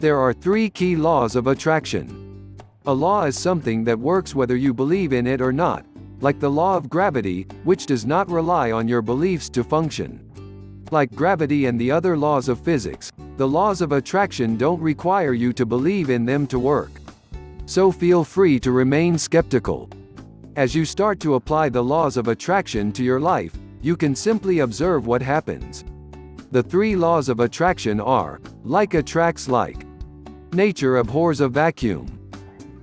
There are three key laws of attraction. A law is something that works whether you believe in it or not, like the law of gravity, which does not rely on your beliefs to function. Like gravity and the other laws of physics, the laws of attraction don't require you to believe in them to work. So feel free to remain skeptical. As you start to apply the laws of attraction to your life, you can simply observe what happens. The three laws of attraction are: like attracts like. Nature abhors a vacuum.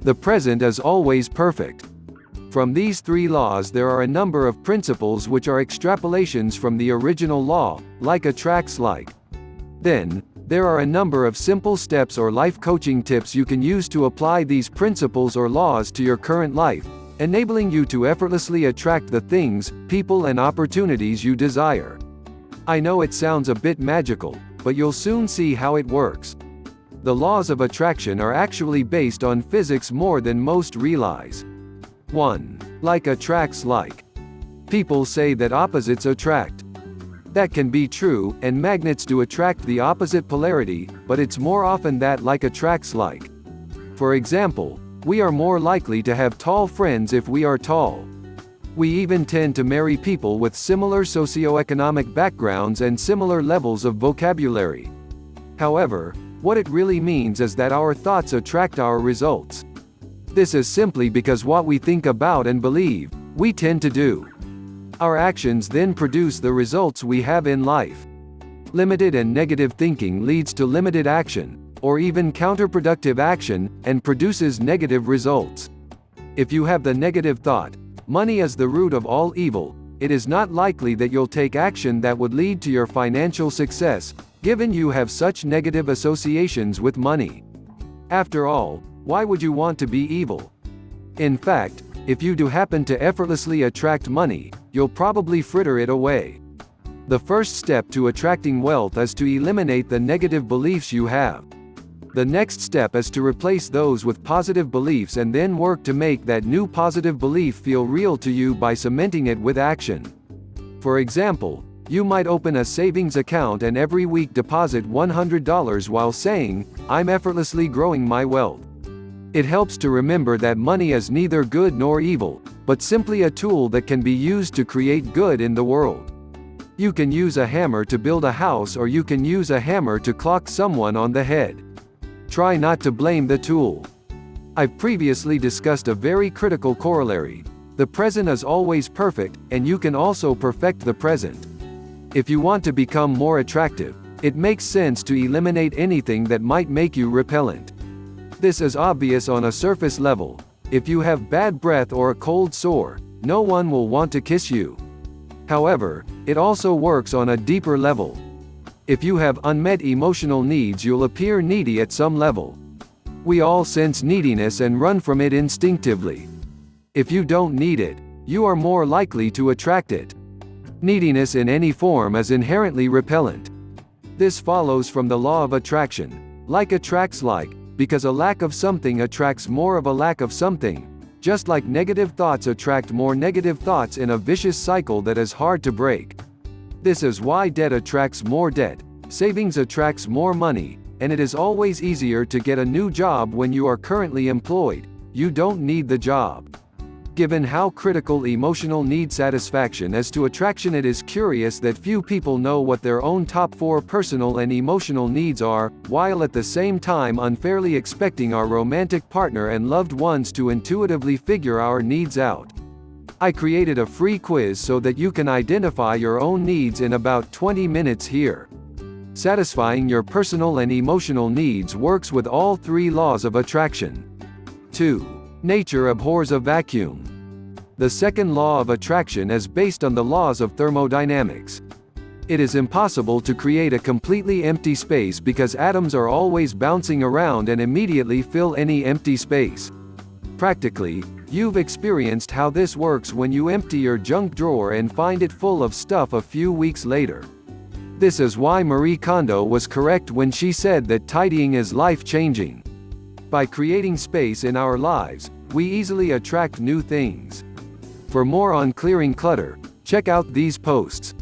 The present is always perfect. From these three laws there are a number of principles which are extrapolations from the original law, like attracts like. Then, there are a number of simple steps or life coaching tips you can use to apply these principles or laws to your current life, enabling you to effortlessly attract the things, people and opportunities you desire. I know it sounds a bit magical, but you'll soon see how it works. The laws of attraction are actually based on physics more than most realize. 1. Like attracts like. People say that opposites attract. That can be true, and magnets do attract the opposite polarity, but it's more often that like attracts like. For example, we are more likely to have tall friends if we are tall. We even tend to marry people with similar socioeconomic backgrounds and similar levels of vocabulary. However, what it really means is that our thoughts attract our results. This is simply because what we think about and believe, we tend to do. Our actions then produce the results we have in life. Limited and negative thinking leads to limited action, or even counterproductive action, and produces negative results. If you have the negative thought, money is the root of all evil, it is not likely that you'll take action that would lead to your financial success, given you have such negative associations with money. After all, why would you want to be evil? In fact, if you do happen to effortlessly attract money, you'll probably fritter it away. The first step to attracting wealth is to eliminate the negative beliefs you have. The next step is to replace those with positive beliefs and then work to make that new positive belief feel real to you by cementing it with action. For example, you might open a savings account and every week deposit $100 while saying, "I'm effortlessly growing my wealth." It helps to remember that money is neither good nor evil, but simply a tool that can be used to create good in the world. You can use a hammer to build a house, or you can use a hammer to clock someone on the head. Try not to blame the tool. I've previously discussed a very critical corollary. The present is always perfect, and you can also perfect the present. If you want to become more attractive, it makes sense to eliminate anything that might make you repellent. This is obvious on a surface level. If you have bad breath or a cold sore, no one will want to kiss you. However, it also works on a deeper level. If you have unmet emotional needs, you'll appear needy at some level. We all sense neediness and run from it instinctively. If you don't need it, you are more likely to attract it. Neediness in any form is inherently repellent. This follows from the law of attraction. Like attracts like, because a lack of something attracts more of a lack of something, just like negative thoughts attract more negative thoughts in a vicious cycle that is hard to break. This is why debt attracts more debt, savings attracts more money, and it is always easier to get a new job when you are currently employed. You don't need the job. Given how critical emotional need satisfaction is to attraction, it is curious that few people know what their own top 4 personal and emotional needs are, while at the same time unfairly expecting our romantic partner and loved ones to intuitively figure our needs out. I created a free quiz so that you can identify your own needs in about 20 minutes here. Satisfying your personal and emotional needs works with all three laws of attraction. 2. Nature abhors a vacuum. The second law of attraction is based on the laws of thermodynamics. It is impossible to create a completely empty space because atoms are always bouncing around and immediately fill any empty space. Practically, you've experienced how this works when you empty your junk drawer and find it full of stuff a few weeks later. This is why Marie Kondo was correct when she said that tidying is life-changing. By creating space in our lives, we easily attract new things. For more on clearing clutter, check out these posts.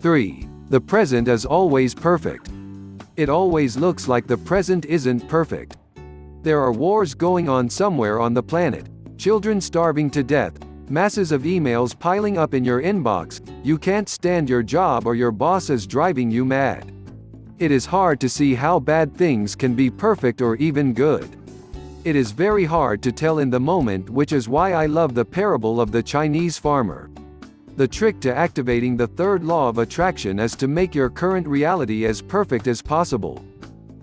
3. The present is always perfect. It always looks like the present isn't perfect. There are wars going on somewhere on the planet, children starving to death, masses of emails piling up in your inbox, you can't stand your job or your boss is driving you mad. It is hard to see how bad things can be perfect or even good. It is very hard to tell in the moment, which is why I love the parable of the Chinese farmer. The trick to activating the third law of attraction is to make your current reality as perfect as possible.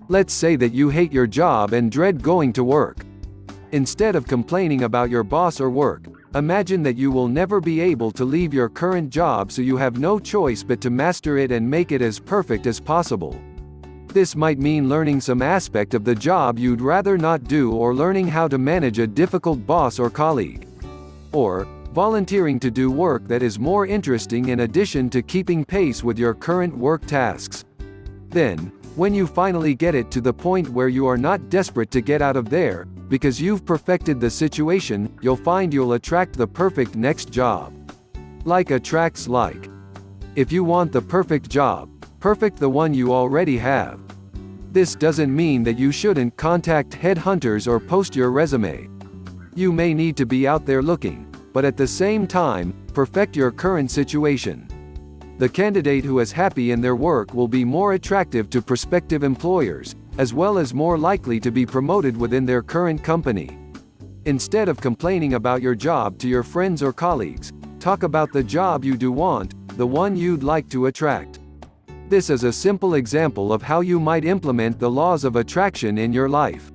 Let's say that you hate your job and dread going to work. Instead of complaining about your boss or work, imagine that you will never be able to leave your current job, so you have no choice but to master it and make it as perfect as possible. This might mean learning some aspect of the job you'd rather not do, or learning how to manage a difficult boss or colleague. Or, volunteering to do work that is more interesting in addition to keeping pace with your current work tasks. Then, when you finally get it to the point where you are not desperate to get out of there, because you've perfected the situation, you'll find you'll attract the perfect next job. Like attracts like. If you want the perfect job, perfect the one you already have. This doesn't mean that you shouldn't contact headhunters or post your resume. You may need to be out there looking, but at the same time, perfect your current situation. The candidate who is happy in their work will be more attractive to prospective employers, as well as more likely to be promoted within their current company. Instead of complaining about your job to your friends or colleagues, talk about the job you do want, the one you'd like to attract. This is a simple example of how you might implement the laws of attraction in your life.